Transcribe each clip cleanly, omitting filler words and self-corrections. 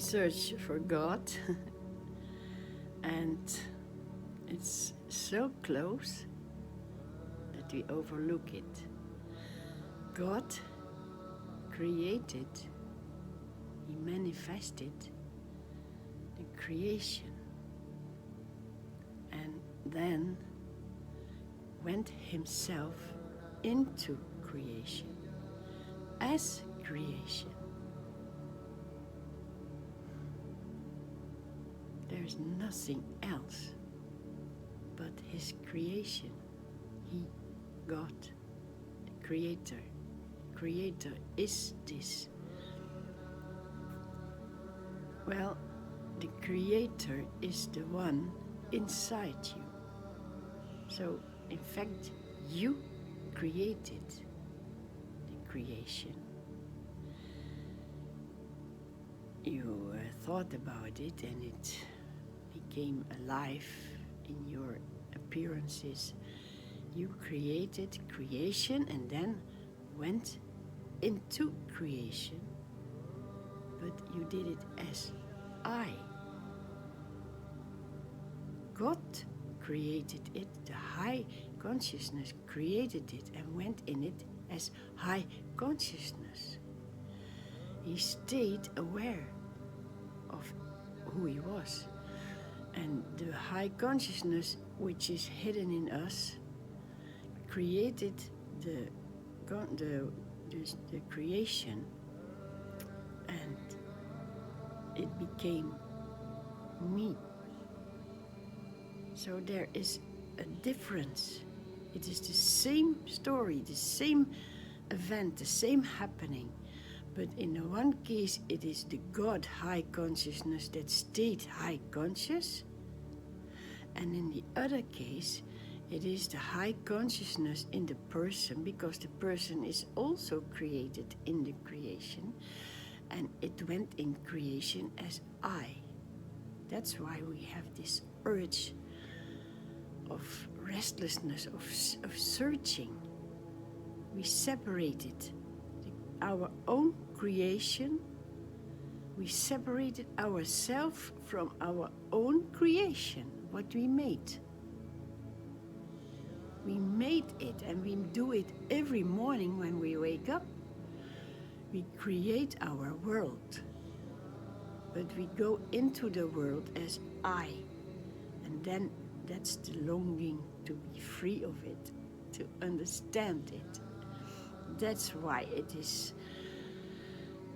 search for God, and it's so close that we overlook it. God created, He manifested the creation, and then went Himself into creation, as creation. There's nothing else but His creation. He, God, the Creator. Creator is this. Well, the Creator is the one inside you. So, in fact, you created the creation. You thought about it and it became alive in your appearances. You created creation and then went into creation, but you did it as I. God created it, the high consciousness created it and went in it as high consciousness. He stayed aware of who He was. And the high consciousness, which is hidden in us, created the creation, and it became me. So there is a difference. It is the same story, the same event, the same happening. But in the one case, it is the God high consciousness that stayed high conscious. And in the other case, it is the high consciousness in the person, because the person is also created in the creation. And it went in creation as I. That's why we have this urge of restlessness, of searching. We separated our own creation. We separated ourselves from our own creation, what we made. We made it, and we do it every morning when we wake up. We create our world, but we go into the world as I, and then that's the longing to be free of it, to understand it. That's why it is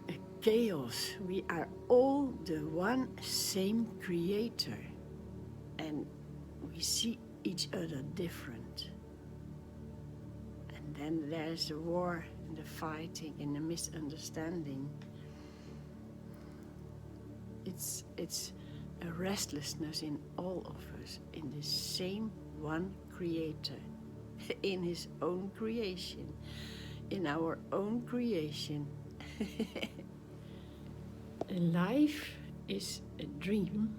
a chaos. We are all the one same creator, and we see each other different. And then there's the war and the fighting and the misunderstanding. It's a restlessness in all of us, in the same one creator, in His own creation, in our own creation. Life is a dream,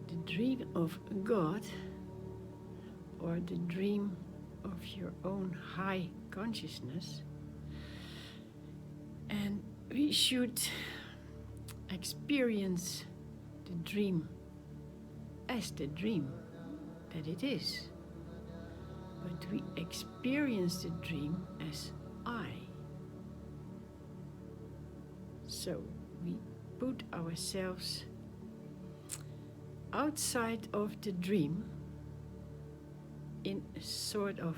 the dream of God, or the dream of your own high consciousness. And we should experience the dream as the dream that it is. But we experience the dream as I. So we put ourselves outside of the dream in a sort of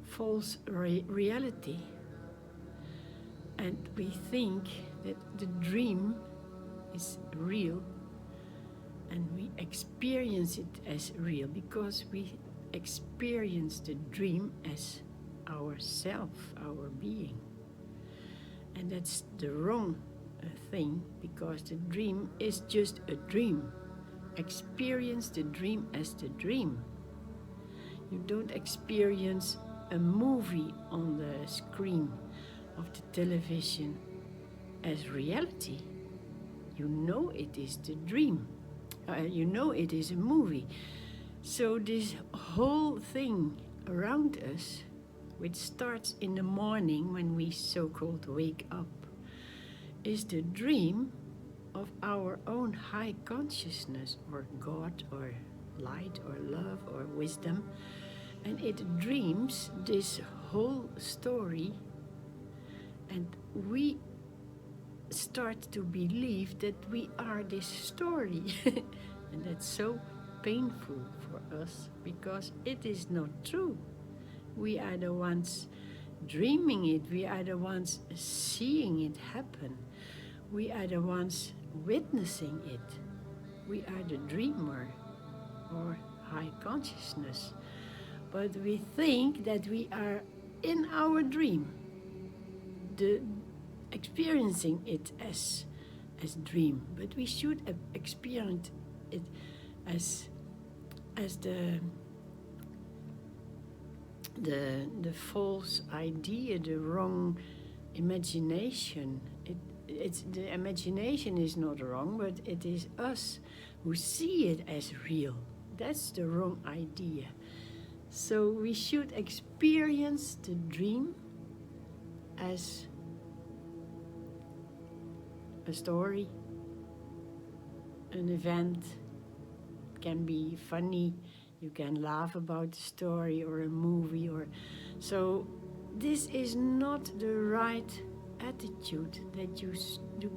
false reality, and we think that the dream is real, and we experience it as real because we experience the dream as ourself, our being. And that's the wrong thing, because the dream is just a dream. Experience the dream as the dream. You don't experience a movie on the screen of the television as reality. You know it is the dream. You know it is a movie. So this whole thing around us, which starts in the morning when we so-called wake up, is the dream of our own high consciousness, or God, or light, or love, or wisdom. And it dreams this whole story, and we start to believe that we are this story. And that's so painful for us, because it is not true. We are the ones dreaming it, we are the ones seeing it happen, we are the ones witnessing it. We are the dreamer, or high consciousness. But we think that we are in our dream, experiencing it as dream. But we should experience it as the false idea, the wrong imagination. It's the imagination is not wrong, but it is us who see it as real. That's the wrong idea. So we should experience the dream as a story, an event. It can be funny, you can laugh about the story, or a movie, or so. This is not the right attitude, that you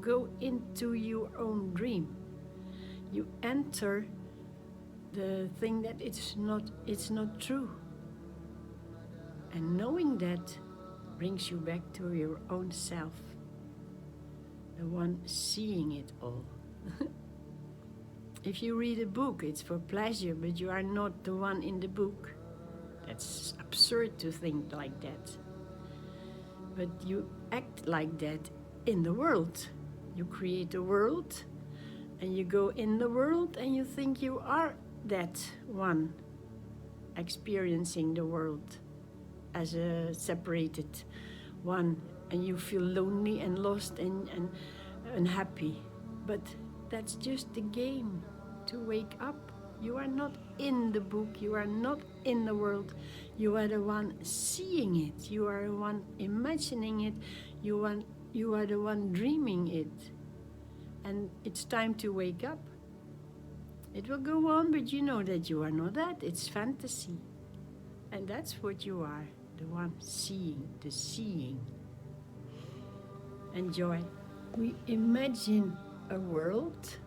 go into your own dream. You enter the thing that it's not true. And knowing that brings you back to your own self, the one seeing it all. If you read a book, it's for pleasure, but you are not the one in the book. That's absurd to think like that. But you act like that in the world. You create a world, and you go in the world, and you think you are that one experiencing the world as a separated one, and you feel lonely and lost and unhappy. But that's just the game, to wake up. You are not in the book, you are not in the world. You are the one seeing it, you are the one imagining it, you are the one dreaming it. And it's time to wake up. It will go on, but you know that you are not that. It's fantasy. And that's what you are, the one seeing, the seeing. Enjoy. We imagine a world.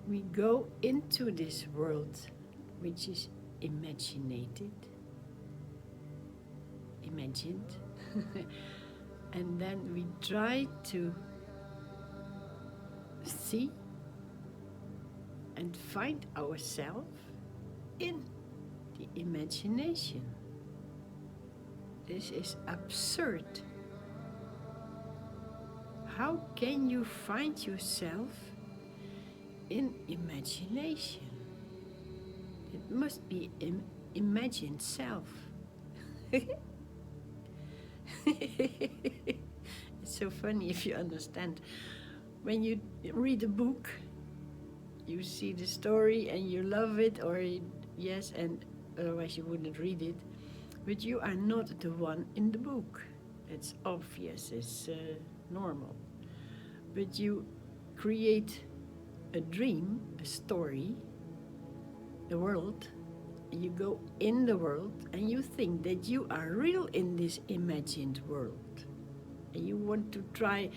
We go into this world, which is imaginated, imagined. And then we try to see and find ourselves in the imagination. This is absurd. How can you find yourself in imagination? It must be imagined self. It's so funny if you understand. When you read a book, you see the story and you love it, or yes, and otherwise you wouldn't read it. But you are not the one in the book. It's obvious, it's normal. But you create a dream, a story, the world, and you go in the world, and you think that you are real in this imagined world. And you want to try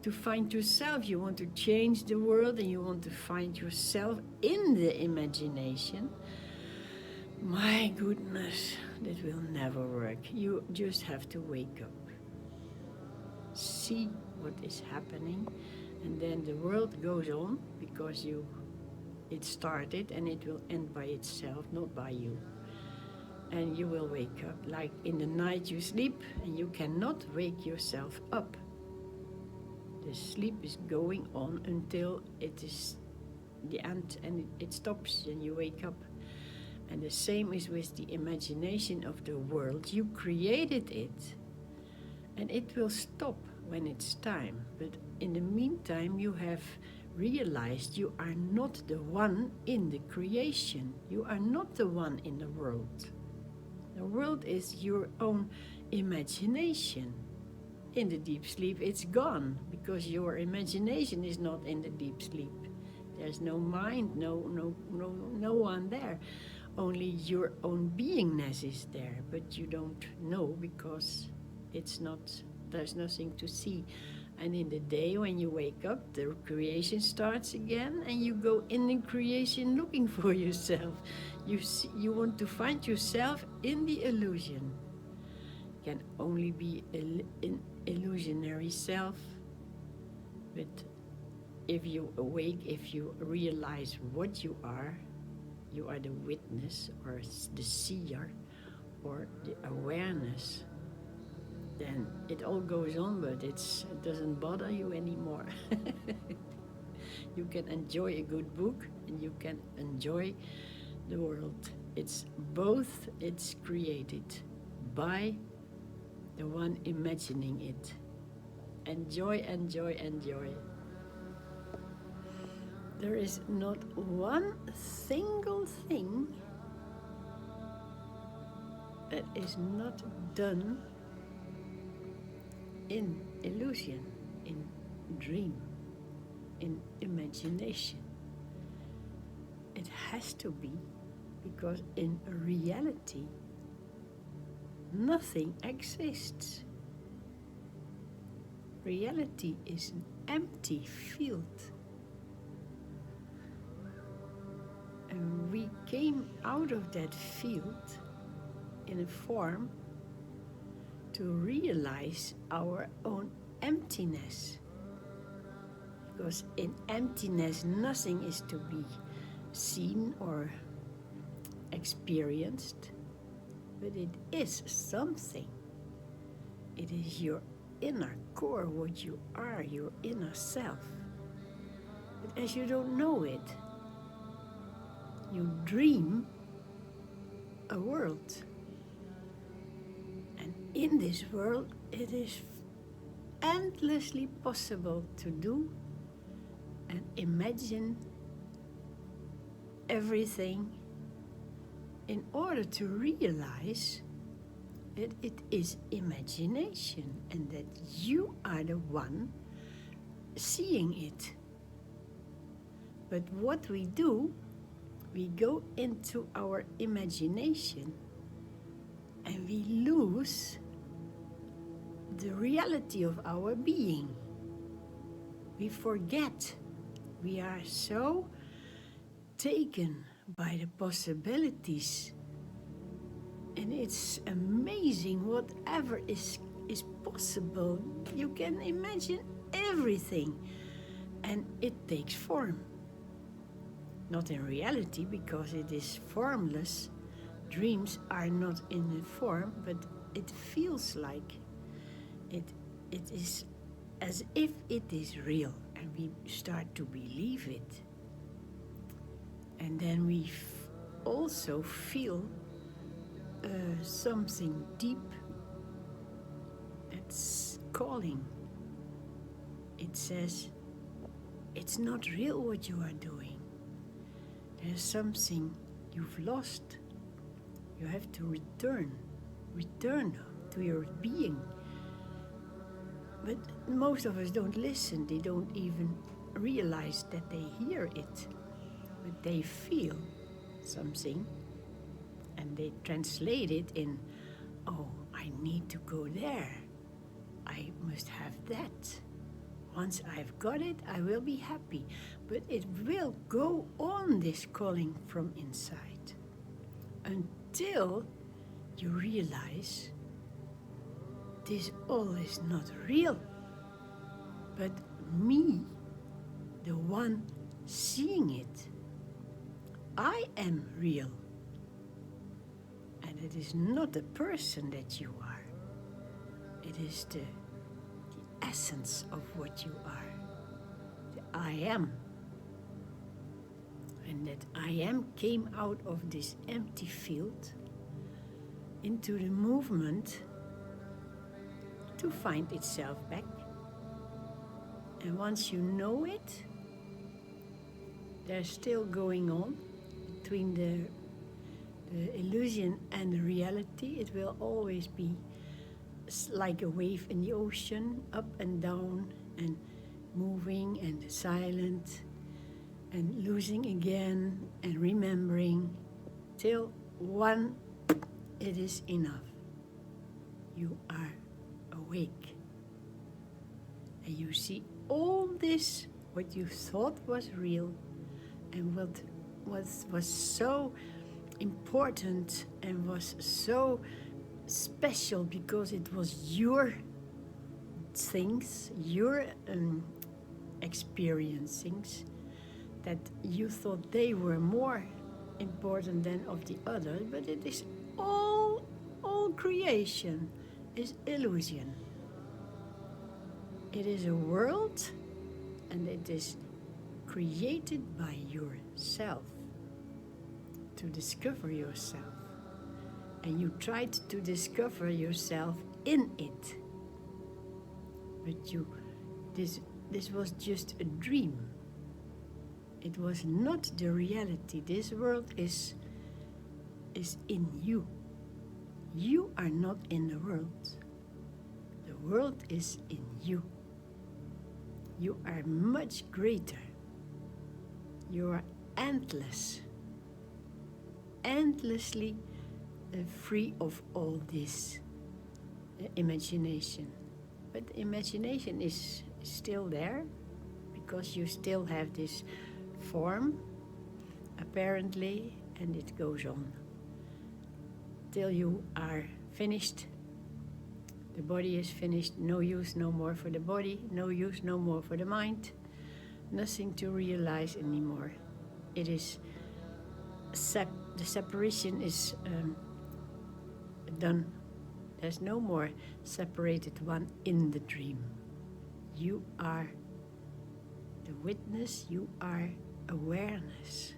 to find yourself, you want to change the world, and you want to find yourself in the imagination. My goodness, that will never work. You just have to wake up. See what is happening, and then the world goes on, because it started, and it will end by itself, not by you. And you will wake up. Like in the night you sleep, and you cannot wake yourself up. The sleep is going on until it is the end, and it stops, and you wake up. And the same is with the imagination of the world. You created it, and it will stop when it's time. But in the meantime, you have realized you are not the one in the creation. You are not the one in the world. The world is your own imagination. in the deep sleep, it's gone because your imagination is not in the deep sleep. There's no mind, no one there. Only your own beingness is there, but you don't know because it's not, there's nothing to see. And in the day when you wake up, the creation starts again, and you go in the creation looking for yourself. You want to find yourself in the illusion. Can only be an illusionary self, but if you awake, if you realize what you are the witness or the seer or the awareness, then it all goes on, but it doesn't bother you anymore. You can enjoy a good book and you can enjoy the world. It's both, it's created by the one imagining it. Enjoy, enjoy, enjoy. There is not one single thing that is not done in illusion, in dream, in imagination. It has to be, because in reality, nothing exists. Reality is an empty field. And we came out of that field in a form to realize our own emptiness. Because in emptiness, nothing is to be seen or experienced, but it is something. It is your inner core, what you are, your inner self. But as you don't know it, you dream a world. And in this world, it is endlessly possible to do and imagine everything in order to realize that it is imagination and that you are the one seeing it. But what we do, we go into our imagination and we lose the reality of our being. We forget. We are so taken by the possibilities. And it's amazing whatever is possible. You can imagine everything. And it takes form. Not in reality, because it is formless. Dreams are not in a form, but it feels like it is as if it is real, and we start to believe it. And then we also feel something deep that's calling. It says, it's not real what you are doing. There's something you've lost. You have to return to your being. But most of us don't listen. They don't even realize that they hear it. But they feel something and they translate it in, oh, I need to go there. I must have that. Once I've got it, I will be happy. But it will go on, this calling from inside, until you realize this all is not real, but me, the one seeing it. I am real. And it is not the person that you are. It is the essence of what you are. The I am. And that I am came out of this empty field into the movement to find itself back. And once you know it, there's still going on between the illusion and the reality. It will always be like a wave in the ocean, up and down and moving and silent and losing again and remembering till one, it is enough. You are awake and you see all this, what you thought was real and what was so important and was so special because it was your things, your experiencings, that you thought they were more important than of the others, but it is all creation is illusion. It is a world and it is created by yourself to discover yourself. And you tried to discover yourself in it. But this was just a dream. It was not the reality. This world is in you. You are not in the world. The world is in you. You are much greater. You are endless. Endlessly free of all this imagination. But imagination is still there because you still have this form, apparently, and it goes on till you are finished. The body is finished, no use no more for the body, no use no more for the mind, nothing to realize anymore. It is the separation is done. There's no more separated one in the dream. You are the witness, you are awareness.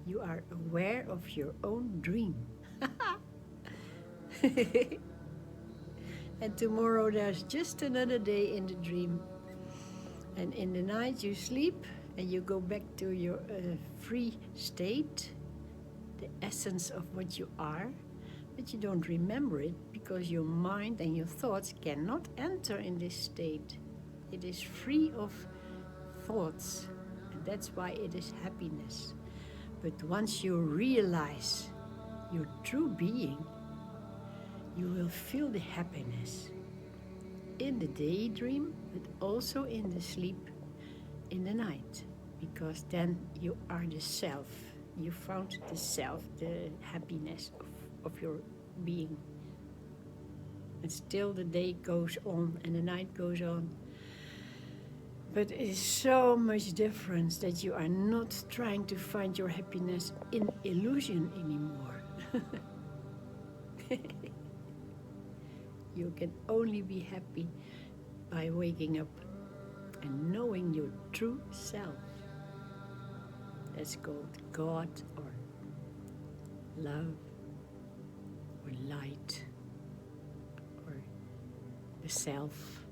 You are aware of your own dream. And tomorrow there's just another day in the dream. And in the night you sleep and you go back to your free state, the essence of what you are, but you don't remember it because your mind and your thoughts cannot enter in this state. It is free of thoughts, and that's why it is happiness. But once you realize your true being, you will feel the happiness in the daydream, but also in the sleep in the night, because then you are the self. You found the self, the happiness of your being. And still the day goes on and the night goes on. But it is so much difference that you are not trying to find your happiness in illusion anymore. You can only be happy by waking up and knowing your true self. That's called God or love or light or the self,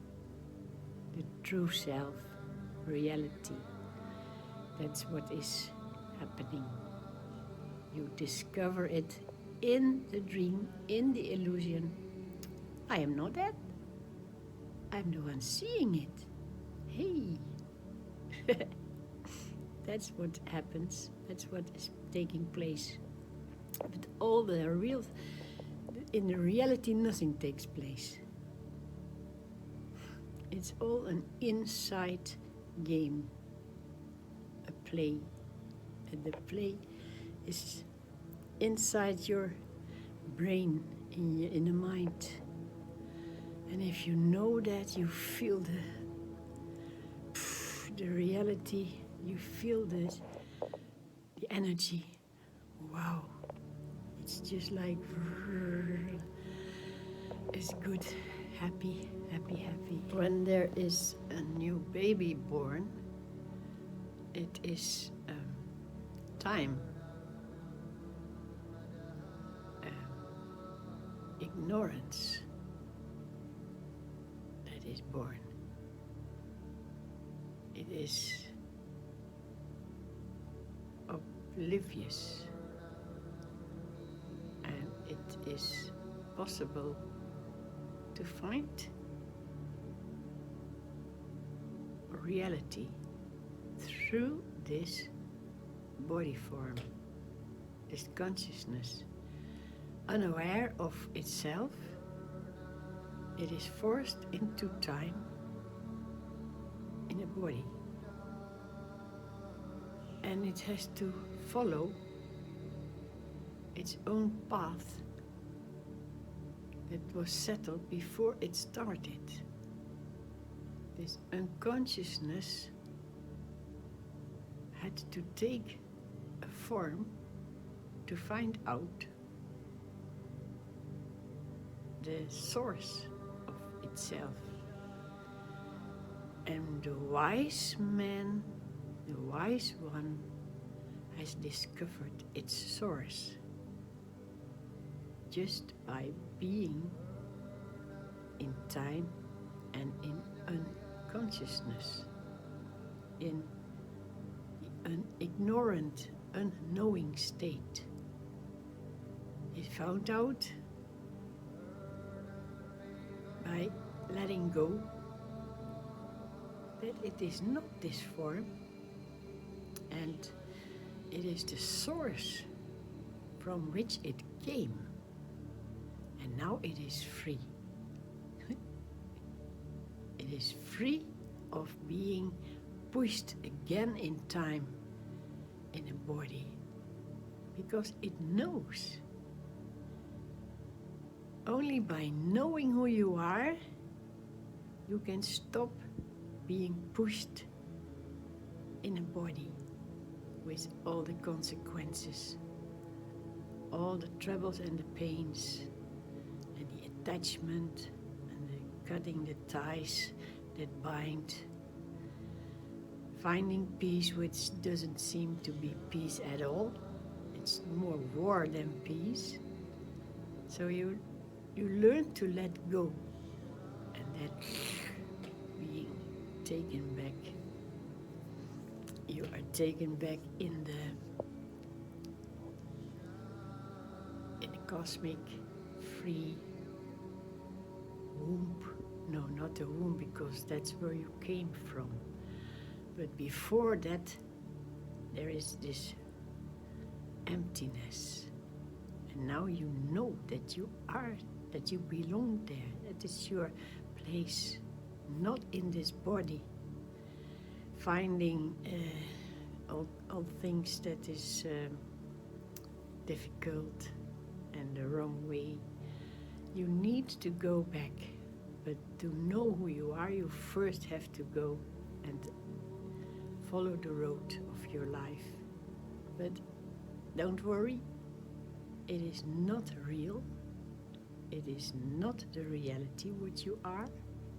the true self, reality. That's what is happening. You discover it in the dream, in the illusion. I am not that. I'm the one seeing it. Hey. That's what happens. That's what is taking place. But all the real, in the reality, nothing takes place. It's all an inside game, a play. And the play is inside your brain, in the mind. And if you know that, you feel the reality, you feel the energy. Wow. It's just like, it's good, happy, happy, happy. When there is a new baby born, it is time. Ignorance that is born. It is oblivious, and it is possible to find reality through this body form, this consciousness, unaware of itself. It is forced into time in a body, and it has to follow its own path that was settled before it started. This unconsciousness had to take a form to find out the source of itself. And the wise man, the wise one, has discovered its source just by being in time and in unconsciousness, in an ignorant, unknowing state. He found out by letting go that it is not this form, and it is the source from which it came, and now it is free. It is free of being pushed again in time in a body, because it knows. Only by knowing who you are, you can stop being pushed in a body with all the consequences, all the troubles and the pains, and the attachment, and the cutting the ties that bind, finding peace which doesn't seem to be peace at all. It's more war than peace. So you learn to let go, and that being taken back, you are taken back in the cosmic free womb. No, not the womb, because that's where you came from. But before that, there is this emptiness. And now you know that you are, that you belong there. That is your place, not in this body. Finding all things that is difficult and the wrong way. You need to go back. But to know who you are, you first have to go and follow the road of your life. But don't worry, it is not real. It is not the reality what you are.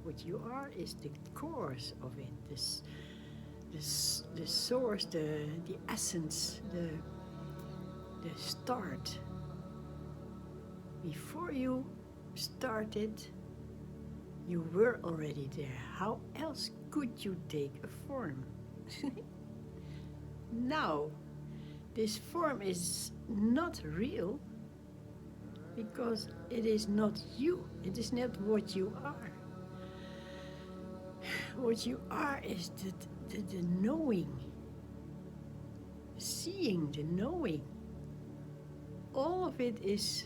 What you are is the course of it, the source, the essence, the start. Before you started, you were already there. How else could you take a form? Now, this form is not real because it is not you. It is not what you are. What you are is the knowing, seeing, the knowing. All of it is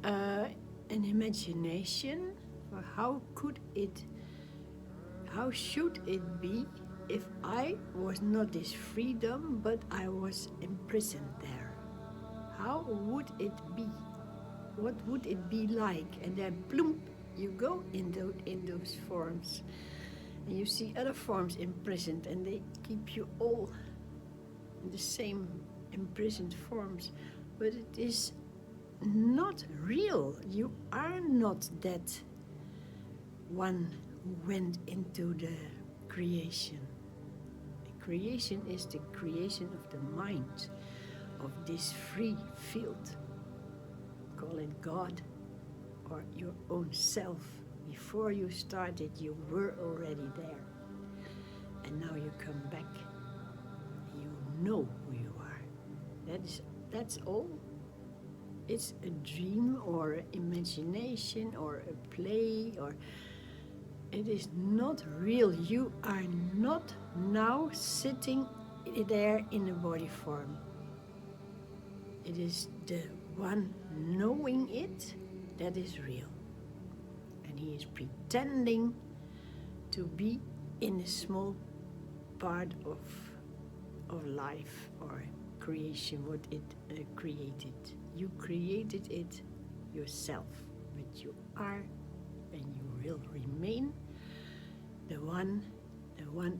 an imagination. How should it be if I was not this freedom, but I was imprisoned there? How would it be? What would it be like? And then, bloom, you go in those forms. And you see other forms imprisoned, and they keep you all in the same imprisoned forms. But it is not real. You are not that one who went into the creation. The creation is the creation of the mind, of this free field. Call it God or your own self. Before you started, you were already there. And now you come back. You know who you are. That's all. it's a dream or imagination or a play, or it is not real. You are not now sitting there in a body form. It is the one knowing it that is real. And he is pretending to be in a small part of life or creation, what it created. You created it yourself, but you are and you will remain the one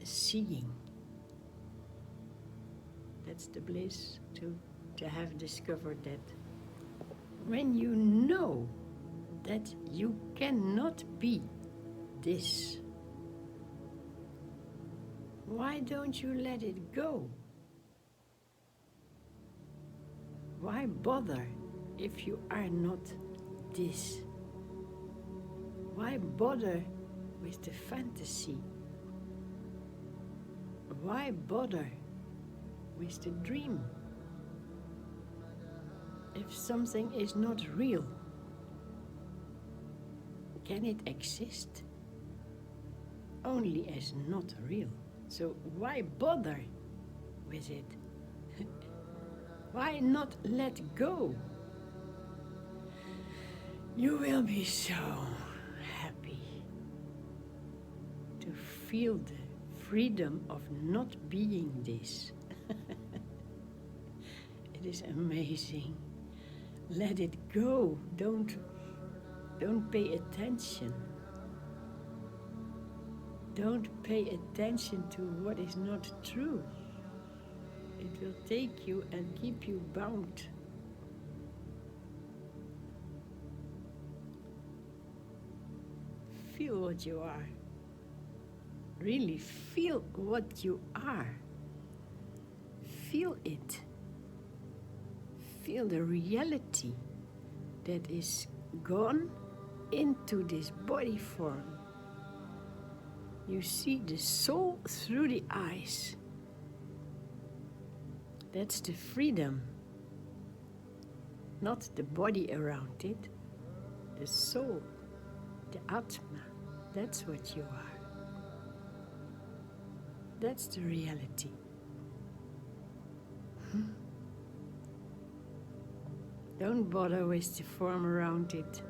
seeing. That's the bliss to have discovered that. When you know that you cannot be this, why don't you let it go? Why bother if you are not this? Why bother with the fantasy? Why bother with the dream? If something is not real, can it exist? Only as not real. So why bother with it? Why not let go? You will be so happy to feel the freedom of not being this. It is amazing. Let it go. Don't pay attention. Don't pay attention to what is not true. It will take you and keep you bound. Feel what you are. Really feel what you are. Feel it. Feel the reality that is gone into this body form. You see the soul through the eyes. That's the freedom. Not the body around it. The soul, the Atma. That's what you are. That's the reality. Don't bother with the form around it.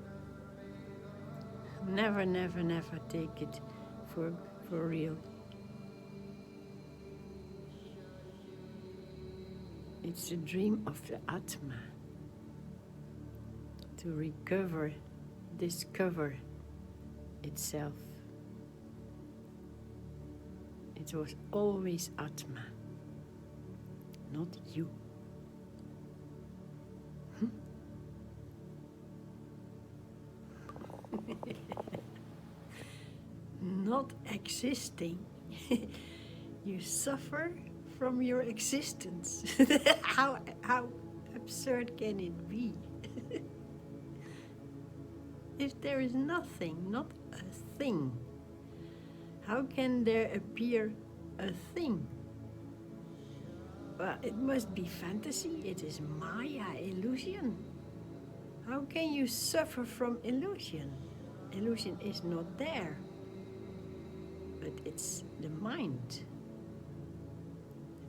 Never, never, never take it for real. It's a dream of the Atma to discover itself. It was always Atma, not you. Not existing. You suffer from your existence. How absurd can it be? If there is nothing, not a thing, how can there appear a thing? Well, it must be fantasy. It is Maya, illusion. How can you suffer from illusion? Illusion is not there, but it's the mind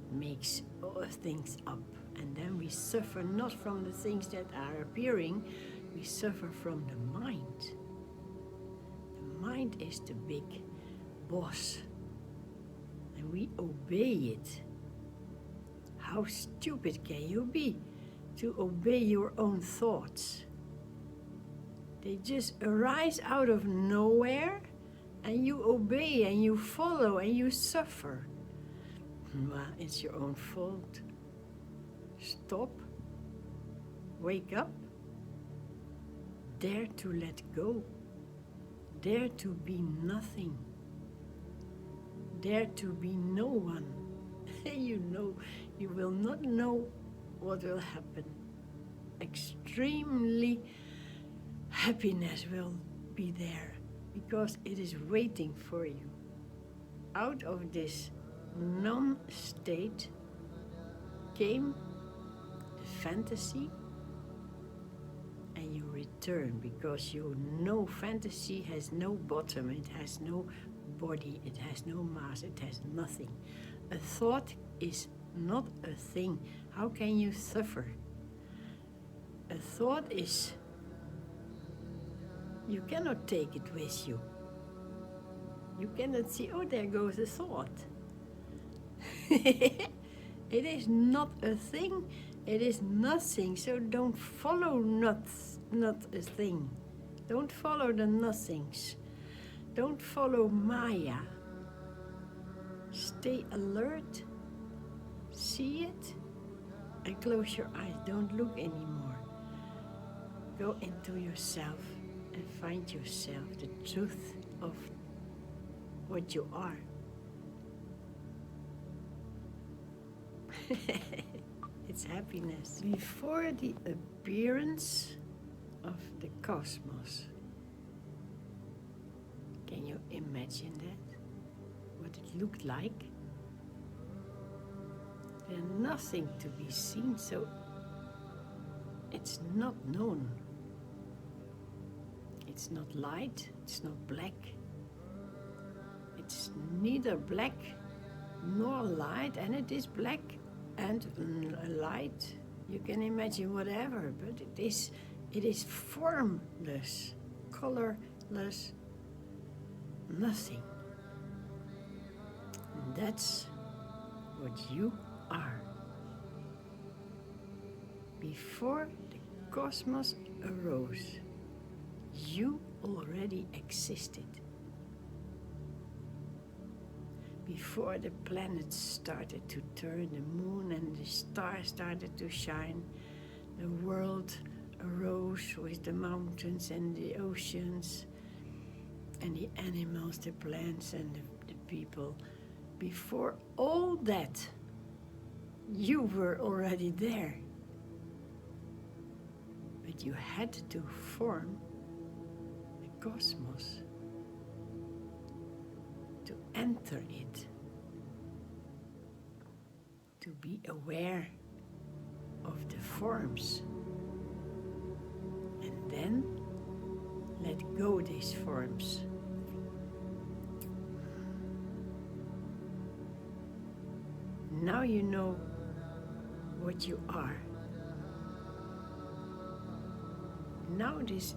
that makes all things up. And then we suffer not from the things that are appearing, we suffer from the mind. The mind is the big boss, and we obey it. How stupid can you be to obey your own thoughts? They just arise out of nowhere, and you obey and you follow and you suffer. Well, it's your own fault. Stop. Wake up. Dare to let go. Dare to be nothing. Dare to be no one. You will not know what will happen. Extremely happiness will be there because it is waiting for you. Out of this non-state came the fantasy return, because you know fantasy has no bottom, it has no body, it has no mass, it has nothing. A thought is not a thing. How can you suffer? A thought is, you cannot take it with you. You cannot see, oh, there goes a thought. It is not a thing, it is nothing, so don't follow not a thing. Don't follow the nothings. Don't follow Maya. Stay alert, see it, and close your eyes. Don't look anymore. Go into yourself and find yourself, the truth of what you are. It's happiness. Before the appearance of the cosmos. Can you imagine that? What it looked like? There's nothing to be seen, so it's not known. It's not light, it's not black. It's neither black nor light, and it is black and light. You can imagine whatever, but it is formless, colorless, nothing. And that's what you are. Before the cosmos arose, you already existed. Before the planets started to turn, the moon and the stars started to shine, the world arose with the mountains and the oceans and the animals, the plants and the people. Before all that, you were already there. But you had to form the cosmos, to enter it, to be aware of the forms, and then let go these forms. Now you know what you are. Now this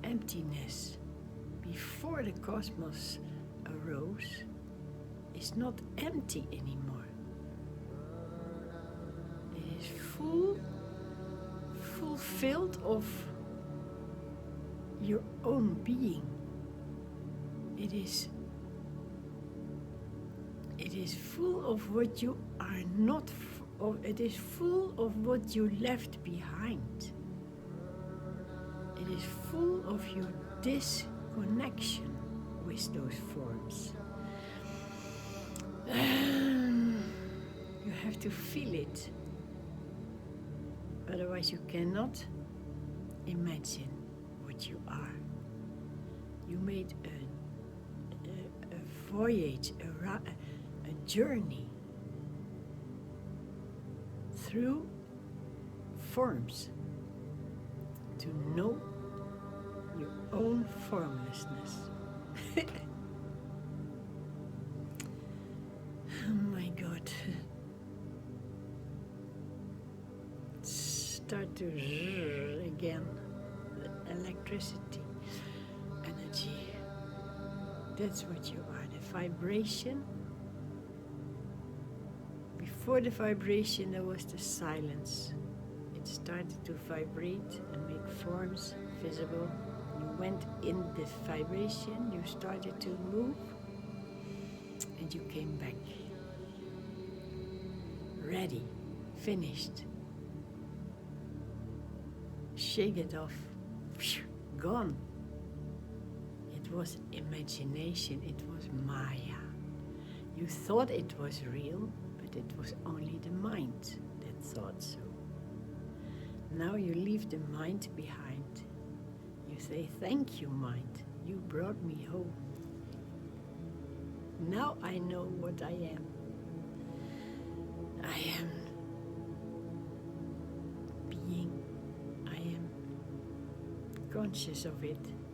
emptiness before the cosmos arose is not empty anymore. It is fulfilled of your own being. It is full of what you are not, it is full of what you left behind. It is full of your disconnection with those forms. You have to feel it. Otherwise you cannot imagine what you are. You made a voyage, a journey through forms to know your own formlessness. Oh my God. Start to again, electricity, energy. That's what you are, the vibration. Before the vibration there was the silence. It started to vibrate and make forms visible. You went in the vibration, you started to move, and you came back. Ready, finished. Shake it off, gone. It was imagination, it was Maya. You thought it was real, but it was only the mind that thought so. Now you leave the mind behind. You say, thank you, mind. You brought me home. Now I know what I am. I am being. I am conscious of it.